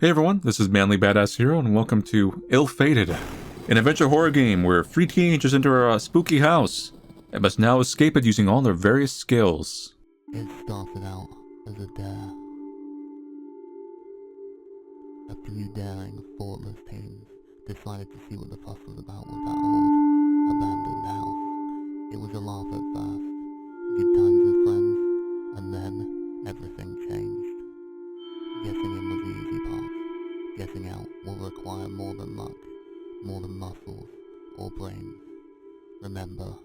Hey everyone, this is Manly Badass Hero, and welcome to Illfated, an adventure horror game where 3 teenagers enter a spooky house and must now escape it using all their various skills. It started out as a dare. A few daring, thoughtless teens decided to see what the fuss was about with that old, abandoned house. It was a laugh at first, good times with friends, and then everything changed. Getting in was the easy part. Getting out will require more than luck, more than muscles or brains. Remember,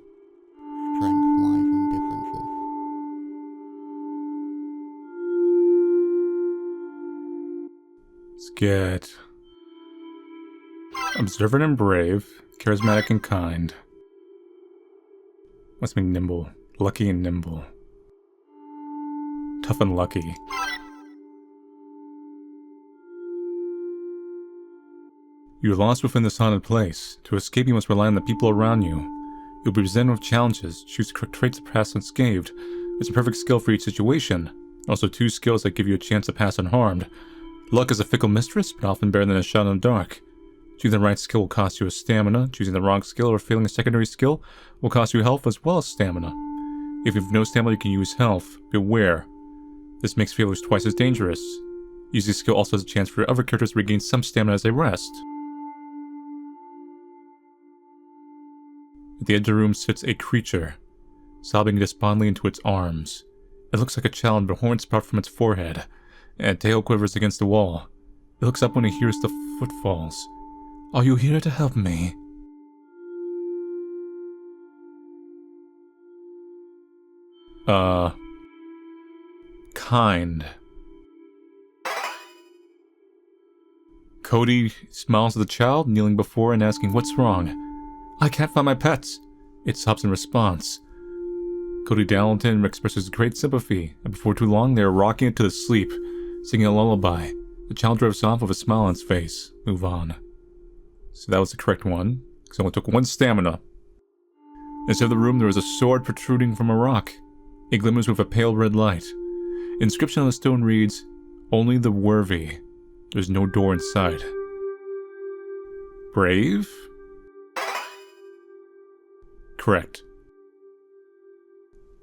strength lies in differences. Scared. Observant and brave, charismatic and kind. Must be nimble, lucky and nimble. Tough and lucky. You are lost within this haunted place. To escape, you must rely on the people around you. You'll be presented with challenges. Choose the correct traits to pass unscathed. It's a perfect skill for each situation. Also 2 skills that give you a chance to pass unharmed. Luck is a fickle mistress, but often better than a shot in the dark. Choosing the right skill will cost you a stamina. Choosing the wrong skill or failing a secondary skill will cost you health as well as stamina. If you have no stamina, you can use health. Beware. This makes failures twice as dangerous. Using skill also has a chance for other characters to regain some stamina as they rest. At the edge of the room sits a creature, sobbing despondently into its arms. It looks like a child, but horns sprout from its forehead, and tail quivers against the wall. It looks up when it hears the footfalls. Are you here to help me? Kind. Cody smiles at the child, kneeling before and asking, "What's wrong?" "I can't find my pets," it sobs in response. Cody Dalton expresses great sympathy, and before too long they are rocking it to sleep, singing a lullaby. The child drives off with a smile on its face. Move on. So that was the correct one, because it only took 1 stamina. Inside the room there is a sword protruding from a rock. It glimmers with a pale red light. The inscription on the stone reads, "Only the worthy." There's no door inside. Brave? Correct.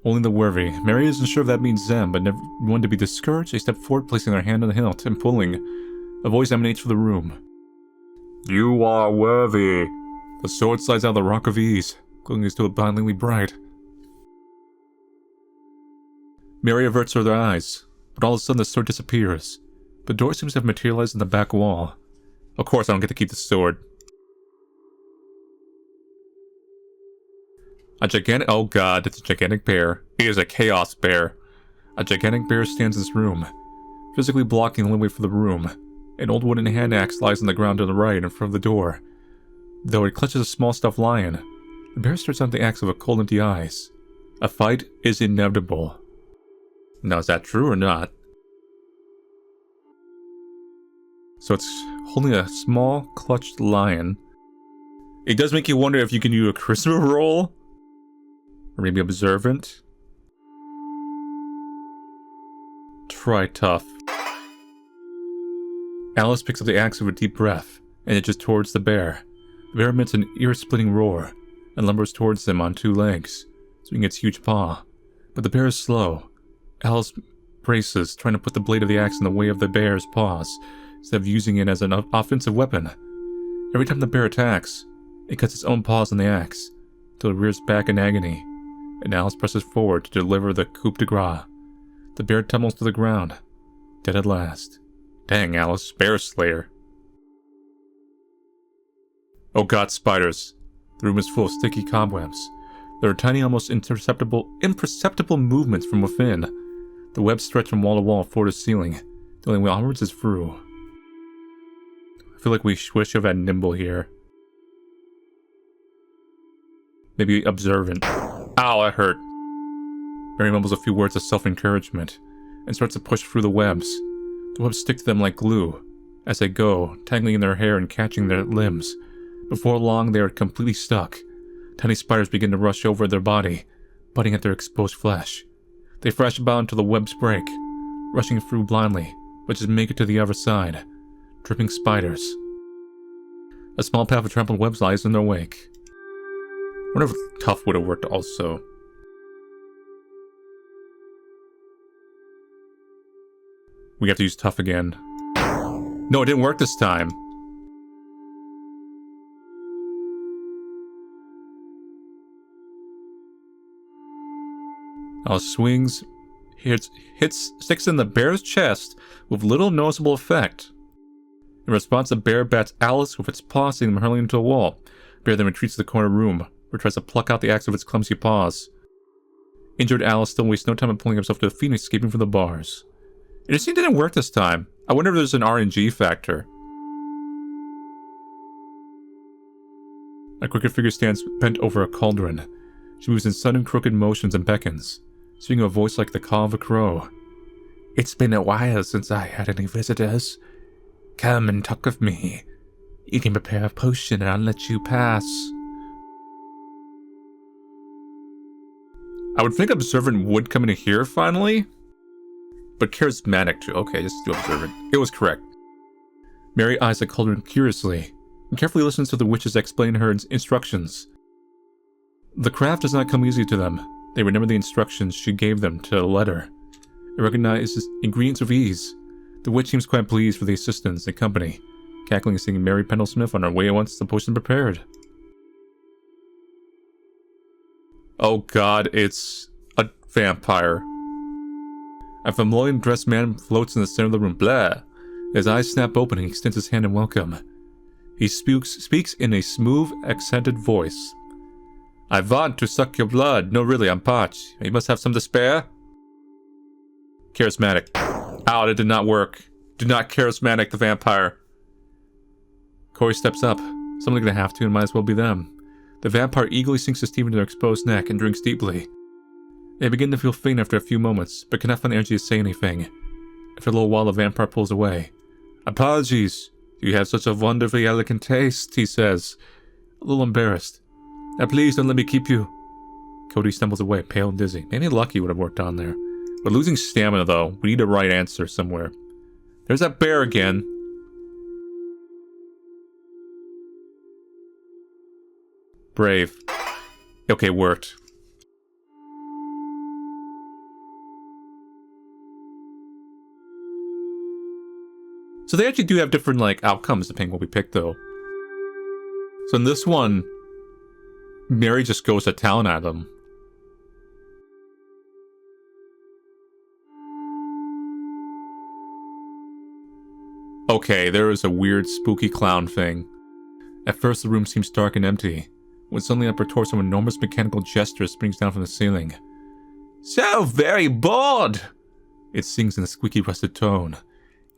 Only the worthy. Mary isn't sure if that means them, but never one to be discouraged. They step forward, placing their hand on the hilt and pulling. A voice emanates from the room. "You are worthy." The sword slides out of the rock of ease, glowing as though blindingly bright. Mary averts her eyes, but all of a sudden the sword disappears. The door seems to have materialized in the back wall. Of course I don't get to keep the sword. Oh god, it's a gigantic bear. He is a chaos bear. A gigantic bear stands in this room, physically blocking the way for the room. An old wooden hand axe lies on the ground to the right in front of the door. Though it clutches a small stuffed lion, the bear stares at the axe with cold empty eyes. A fight is inevitable. Now is that true or not? So it's holding a small clutched lion. It does make you wonder if you can do a charisma roll? Or maybe observant? Try tough. Alice picks up the axe with a deep breath, and edges towards the bear. The bear emits an ear-splitting roar, and lumbers towards them on 2 legs, swinging its huge paw. But the bear is slow. Alice braces, trying to put the blade of the axe in the way of the bear's paws, instead of using it as an offensive weapon. Every time the bear attacks, it cuts its own paws on the axe, till it rears back in agony. And Alice presses forward to deliver the coup de grace. The bear tumbles to the ground, dead at last. Dang, Alice, bear slayer. Oh god, spiders. The room is full of sticky cobwebs. There are tiny, almost imperceptible movements from within. The webs stretch from wall to wall, floor to ceiling. The only way onwards is through. I feel like we wish to have had nimble here. Maybe observant. Ow, that hurt. Mary mumbles a few words of self-encouragement, and starts to push through the webs. The webs stick to them like glue, as they go, tangling in their hair and catching their limbs. Before long, they are completely stuck. Tiny spiders begin to rush over their body, biting at their exposed flesh. They thrash about until the webs break, rushing through blindly, but just make it to the other side. dripping spiders. A small path of trampled webs lies in their wake. I wonder if tough would have worked also. We have to use tough again. No, it didn't work this time. Alice swings, sticks in the bear's chest with little noticeable effect. In response, the bear bats Alice with its paw, sending them hurling into a wall. Bear then retreats to the corner room, where it tries to pluck out the axe of its clumsy paws. Injured Alice still wastes no time in pulling herself to the feet and escaping from the bars. It just didn't work this time. I wonder if there's an RNG factor. A crooked figure stands bent over a cauldron. She moves in sudden crooked motions and beckons, speaking a voice like the caw of a crow. It's been a while since I had any visitors. Come and talk with me. You can prepare a potion and I'll let you pass. I would think Observant would come in here finally. But charismatic too. Okay, just do Observant. It was correct. Mary eyes the cauldron curiously and carefully listens to the witches explain her instructions. The craft does not come easy to them. They remember the instructions she gave them to the letter. It recognizes ingredients with ease. The witch seems quite pleased with the assistance and company, cackling and singing Mary Pendlesmith on her way once the potion prepared. Oh god, it's a vampire. A familiar dressed man floats in the center of the room. Blah. His eyes snap open and he extends his hand in welcome. He speaks in a smooth, accented voice. I want to suck your blood. No, really, I'm parched. You must have some to spare? Charismatic. Ow, that did not work. Do not charismatic the vampire. Corey steps up. Someone's gonna have to, and might as well be them. The vampire eagerly sinks his teeth into their exposed neck and drinks deeply. They begin to feel faint after a few moments, but cannot find energy to say anything. After a little while, the vampire pulls away. Apologies. You have such a wonderfully elegant taste, he says, a little embarrassed. Now please don't let me keep you. Cody stumbles away, pale and dizzy. Maybe Lucky would have worked on there. We're losing stamina, though. We need a right answer somewhere. There's that bear again. Brave. Okay, worked. So they actually do have different, like, outcomes depending on what we pick, though. So in this one, Mary just goes to town at them. Okay, there is a weird, spooky clown thing. At first, the room seems dark and empty, when suddenly up her torso an enormous mechanical jester springs down from the ceiling. So very bored! It sings in a squeaky, rusted tone.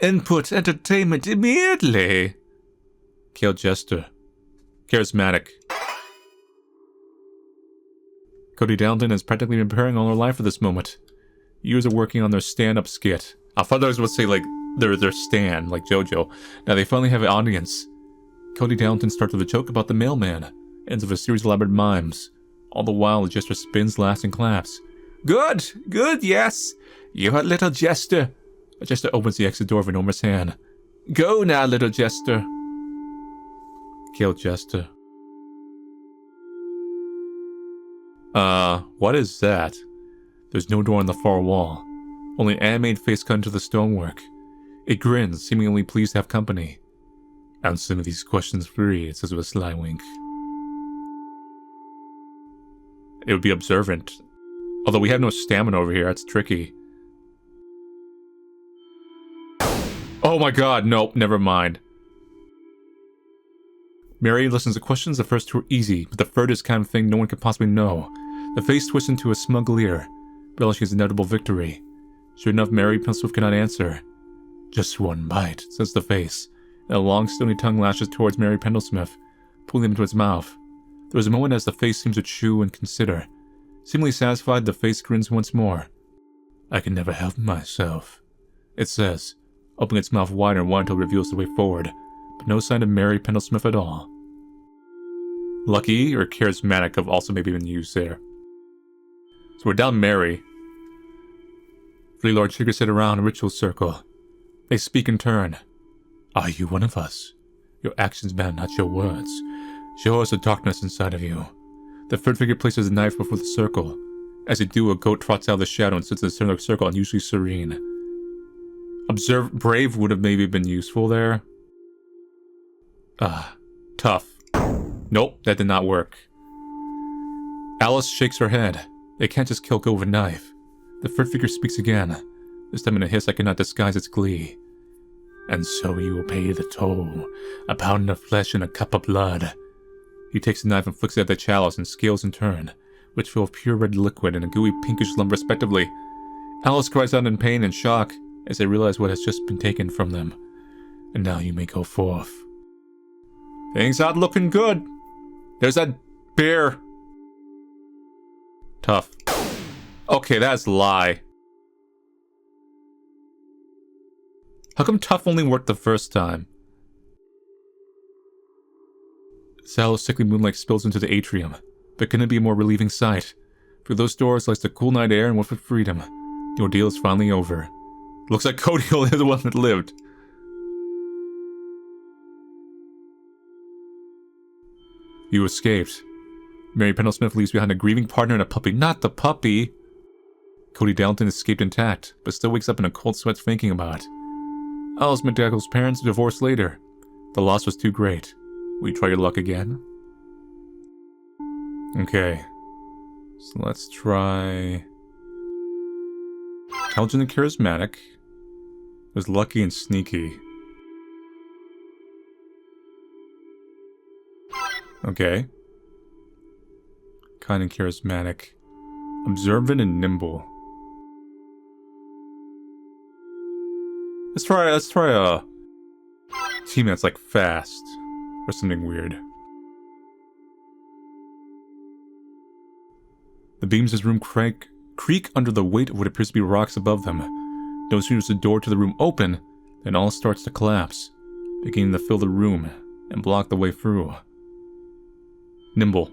Input entertainment immediately! Kale Jester. Charismatic. Cody Dalton has practically been preparing all her life for this moment. Years of working on their stand-up skit. I thought others would say, like, their stand, like JoJo. Now they finally have an audience. Cody Dalton starts with a joke about the mailman, ends with a series of elaborate mimes. All the while, the jester spins, laughs, and claps. Good, yes. You're a little jester. A jester opens the exit door of an enormous hand. Go now, little jester. Kill jester. What is that? There's no door on the far wall. Only an animated face cut into the stonework. It grins, seemingly pleased to have company. Answer me these questions free, it says with a sly wink. It would be observant. Although we have no stamina over here, that's tricky. Oh my god, nope, never mind. Mary listens to questions. The first two are easy, but the third is the kind of thing no one could possibly know. The face twists into a smug leer, relishing his inevitable victory. Sure enough, Mary Pendlesmith cannot answer. Just one bite, says the face, and a long stony tongue lashes towards Mary Pendlesmith, pulling him into its mouth. There is a moment as the face seems to chew and consider. Seemingly satisfied, the face grins once more. I can never help myself, it says, opening its mouth wider and wider until it reveals the way forward, but no sign of Mary Pendlesmith at all. Lucky or charismatic have also maybe been used there. So we're down Mary. Three large figures sit around in a ritual circle. They speak in turn. Are you one of us? Your actions matter, not your words. Show us the darkness inside of you. The third figure places a knife before the circle. As they do, a goat trots out of the shadow and sits in the center of the circle, unusually serene. Observe brave would have maybe been useful there. Tough. Nope, that did not work. Alice shakes her head. They can't just kill Go with a knife. The third figure speaks again, this time in a hiss that cannot disguise its glee. And so you will pay the toll, a pound of flesh and a cup of blood. He takes the knife and flicks it at the chalice and scales in turn, which fill of pure red liquid and a gooey pinkish lump respectively. Alice cries out in pain and shock as they realize what has just been taken from them. And now you may go forth. Things aren't looking good. There's that bear. Tough. Okay, that's a lie. How come tough only worked the first time? Sallow's sickly moonlight spills into the atrium, but can it be a more relieving sight? Through those doors lies the cool night air and whiff of freedom. The ordeal is finally over. Looks like Cody only the one that lived. You escaped. Mary Pendle-Smith leaves behind a grieving partner and a puppy. Not the puppy! Cody Dalton escaped intact, but still wakes up in a cold sweat thinking about it. Alice McDougall's parents divorced later. The loss was too great. Will you try your luck again? Okay. So let's try... Intelligent and charismatic. There's lucky and sneaky. Okay. Kind and charismatic. Observant and nimble. Let's try a team that's like fast. Or something weird. The beams of his room creak under the weight of what appears to be rocks above them. No sooner is the door to the room open, than all starts to collapse, beginning to fill the room and block the way through. Nimble.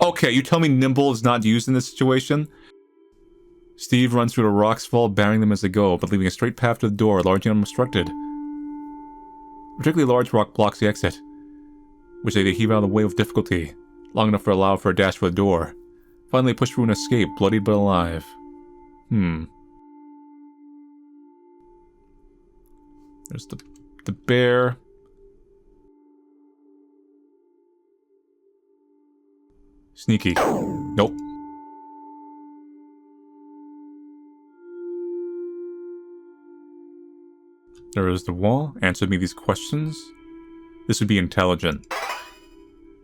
Okay, you tell me nimble is not used in this situation? Steve runs through the rocks fall, barring them as they go, but leaving a straight path to the door, largely unobstructed. A particularly large rock blocks the exit, which they heave out of the way with difficulty, long enough to allow for a dash for the door. Finally push through and escape, bloodied but alive. There's the bear. Sneaky. Nope. There is the wall. Answer me these questions. This would be intelligent.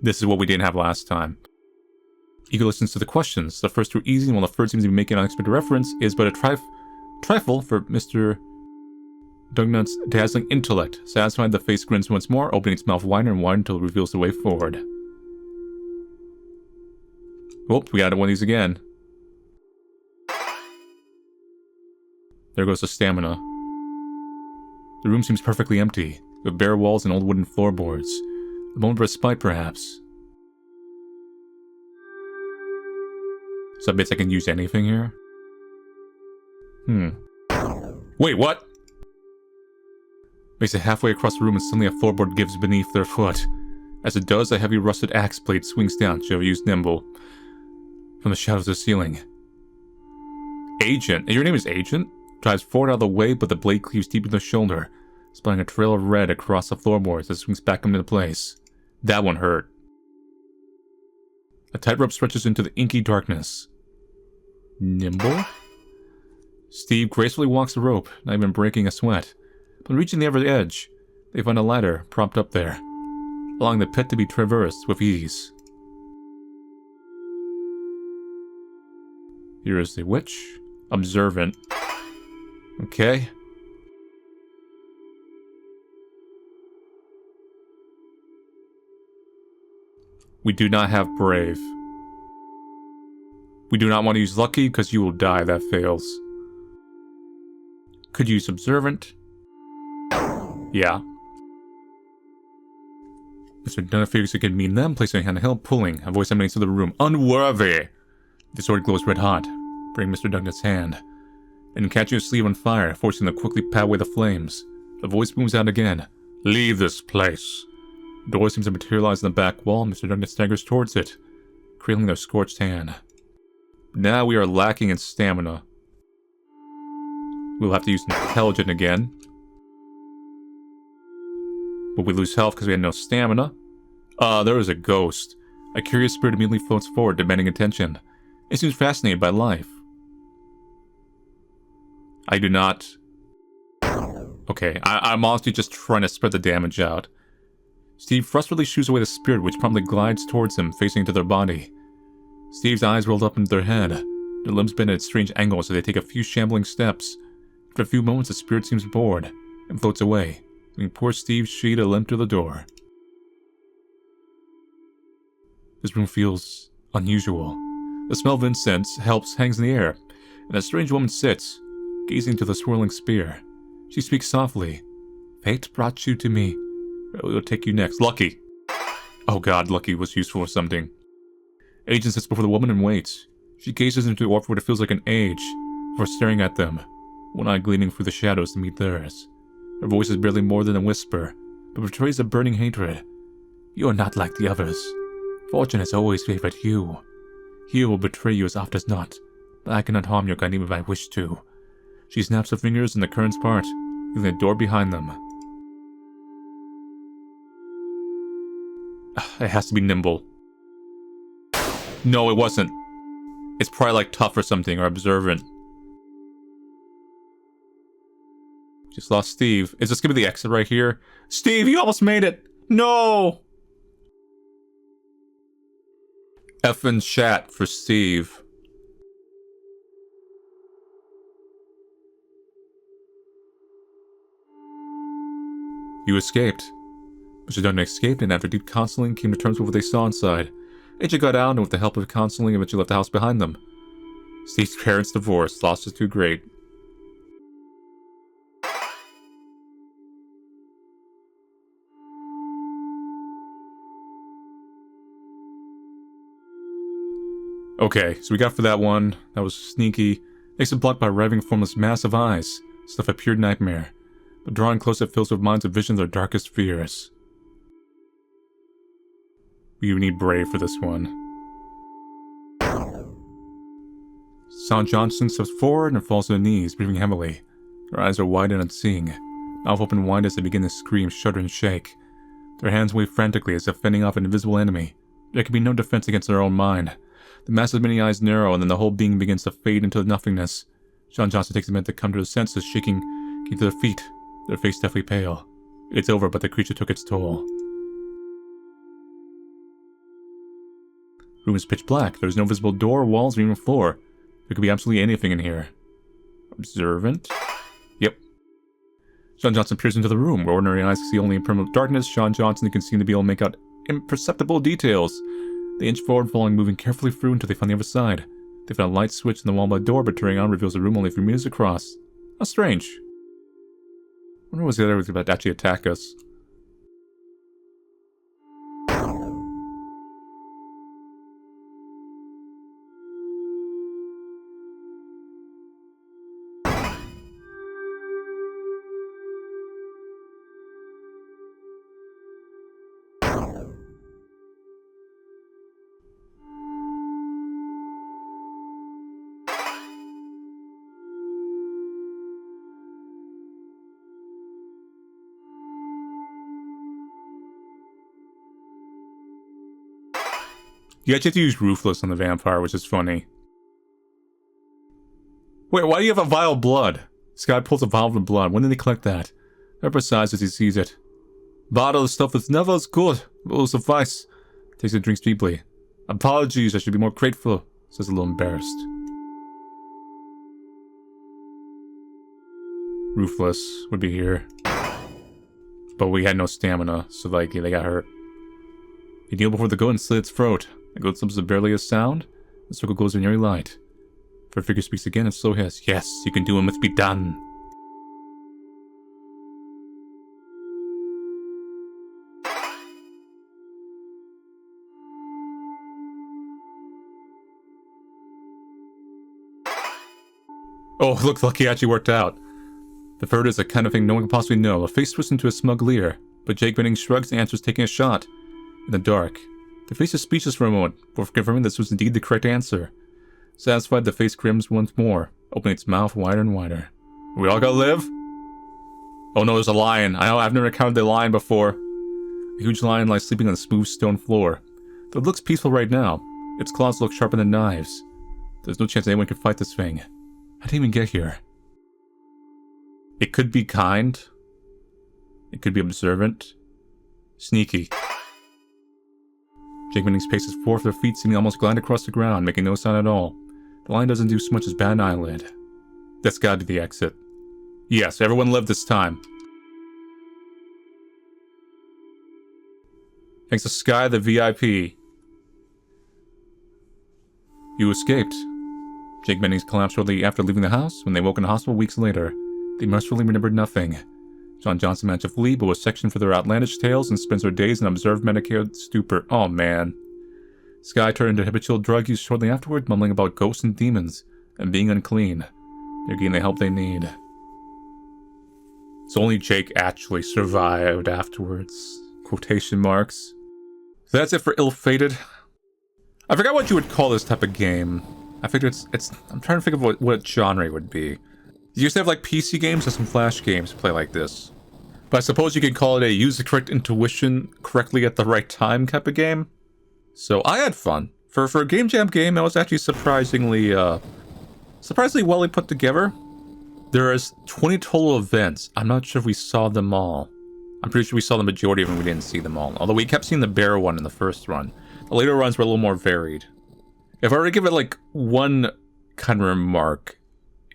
This is what we didn't have last time. Ego listens to the questions. The first two are easy, and while the third seems to be making an unexpected reference, is but a trifle for Mr. Dugnut's dazzling intellect. Satisfied, the face grins once more, opening its mouth wider and wider until it reveals the way forward. Oh, we got one of these again. There goes the stamina. The room seems perfectly empty, with bare walls and old wooden floorboards. A moment of respite, perhaps. So that means I can use anything here? Wait, what? Makes it halfway across the room and suddenly a floorboard gives beneath their foot. As it does, a heavy rusted axe blade swings down. Should have used nimble. From the shadows of the ceiling. Agent. Your name is Agent? Drives forward out of the way, but the blade cleaves deep in the shoulder, splaying a trail of red across the floorboards as it swings back into place. That one hurt. A tightrope stretches into the inky darkness. Nimble? Steve gracefully walks the rope, not even breaking a sweat. Upon reaching the other edge, they find a ladder propped up there, allowing the pit to be traversed with ease. Here is the witch. Observant. Okay. We do not have brave. We do not want to use lucky because you will die. That fails. Could use observant. Yeah. Mr. Dunn figures it could mean them, placing a hand on the hill, pulling, a voice emanates from the room. Unworthy! The sword glows red hot, bringing Mr. Duncan's hand, and catching his sleeve on fire, forcing him to quickly pat away the flames. The voice booms out again. Leave this place. The door seems to materialize in the back wall. Mr. Duncan staggers towards it, cradling their scorched hand. Now we are lacking in stamina. We'll have to use intelligent again. But we lose health because we had no stamina. There is a ghost. A curious spirit immediately floats forward, demanding attention. It seems fascinated by life. I do not... Okay, I'm honestly just trying to spread the damage out. Steve frustratedly shoos away the spirit, which promptly glides towards him, facing into their body. Steve's eyes rolled up into their head. Their limbs bend at strange angles as they take a few shambling steps. After a few moments, the spirit seems bored and floats away, leaving poor Steve's sheet a limp to the door. This room feels unusual. The smell of incense hangs in the air, and a strange woman sits, gazing into the swirling spear. She speaks softly. Fate brought you to me. We'll take you next. Lucky! Oh god, Lucky was useful for something. Agent sits before the woman and waits. She gazes into the orb for what it feels like an age, before staring at them, one eye gleaming through the shadows to meet theirs. Her voice is barely more than a whisper, but betrays a burning hatred. You are not like the others. Fortune has always favored you. He will betray you as oft as not, but I cannot harm your kind even if I wish to. She snaps her fingers and the currents part, leaving the door behind them. It has to be nimble. No, it wasn't. It's probably like tough or something, or observant. Just lost Steve. Is this gonna be the exit right here? Steve, you almost made it! No! Effin' chat for Steve. You escaped. Mr. Dunn escaped, and after deep counseling, came to terms with what they saw inside. Agent got out, and with the help of counseling, eventually left the house behind them. Steve's parents divorced. Loss was too great. Okay, so we got for that one. That was sneaky. Next is blocked by arriving formless massive eyes. Stuff a pure nightmare. But drawing close, it fills with minds of visions their darkest fears. You need Brave for this one. Son Johnson steps forward and falls to her knees, breathing heavily. Her eyes are wide and unseeing, mouth open wide as they begin to scream, shudder, and shake. Their hands wave frantically as if fending off an invisible enemy. There can be no defense against their own mind. The massive many eyes narrow, and then the whole being begins to fade into nothingness. Sean Johnson takes a minute to come to his senses, shaking to their feet, their face deathly pale. It's over, but the creature took its toll. The room is pitch black. There is no visible door, walls, or even floor. There could be absolutely anything in here. Observant? Yep. Sean Johnson peers into the room. Where ordinary eyes can see only impermeable darkness, Sean Johnson can seem to be able to make out imperceptible details. They inch forward, following, moving carefully through until they find the other side. They find a light switch in the wall by the door, but turning on reveals the room only a few meters across. How strange. I wonder what was the other was about to actually attack us. You actually have to use Ruthless on the vampire, which is funny. Wait, why do you have a vial of blood? This guy pulls a vial of blood. When did he collect that? Pepper sighs as he sees it. Bottle of stuff that's never as good. It will suffice. Takes and drinks deeply. Apologies, I should be more grateful, says a little embarrassed. Ruthless would be here. But we had no stamina, so like, they got hurt. You kneel before the goat and slit its throat. The goat slips barely a sound. The circle glows in eerie light. Her figure speaks again and so hiss. Yes, you can do it, must be done. Oh, looks like he actually worked out. The third is the kind of thing no one could possibly know. A face twists into a smug leer, but Jake Benning shrugs and answers, taking a shot. In the dark, the face is speechless for a moment, before confirming this was indeed the correct answer. Satisfied, the face grins once more, opening its mouth wider and wider. We all gotta live? Oh no, there's a lion. I know, I've never encountered a lion before. A huge lion lies sleeping on the smooth stone floor. Though it looks peaceful right now, its claws look sharper than knives. There's no chance anyone can fight this thing. How did it even get here? It could be kind. It could be observant. Sneaky. Jake Bennings paces 4 of their feet, seeming almost glide across the ground, making no sound at all. The lion doesn't do so much as bat an eyelid. That's gotta be the exit. Yes, everyone lived this time. Thanks to Sky, the VIP. You escaped. Jake Bennings collapsed shortly after leaving the house. When they woke in the hospital weeks later, they mercifully remembered nothing. John Johnson managed to flee, but was sectioned for their outlandish tales and spends their days in observed medicated stupor. Oh man. Sky turned into habitual drug use shortly afterward, mumbling about ghosts and demons, and being unclean. They're getting the help they need. So only Jake actually survived afterwards. Quotation marks. So that's it for Illfated. I forgot what you would call this type of game. I figured it's I'm trying to think of what genre it would be. You used to have like PC games and some Flash games to play like this. But I suppose you could call it a use the correct intuition correctly at the right time type of game. So I had fun. For a Game Jam game, it was actually surprisingly well put together. There is 20 total events. I'm not sure if we saw them all. I'm pretty sure we saw the majority of them, we didn't see them all. Although we kept seeing the bear one in the first run. The later runs were a little more varied. If I were to give it like one kind of remark,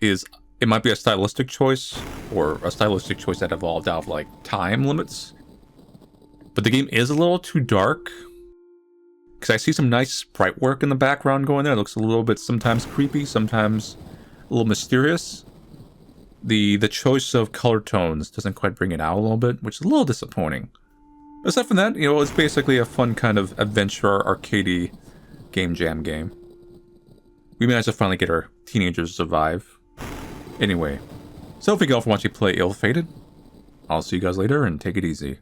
is it might be a stylistic choice, or a stylistic choice that evolved out of like time limits. But the game is a little too dark. Because I see some nice sprite work in the background going there. It looks a little bit sometimes creepy, sometimes a little mysterious. The choice of color tones doesn't quite bring it out a little bit, which is a little disappointing. Aside from that, it's basically a fun kind of adventure, arcadey Game Jam game. We managed to finally get our teenagers to survive. Anyway, so thank you all for watching play Illfated. I'll see you guys later, and take it easy.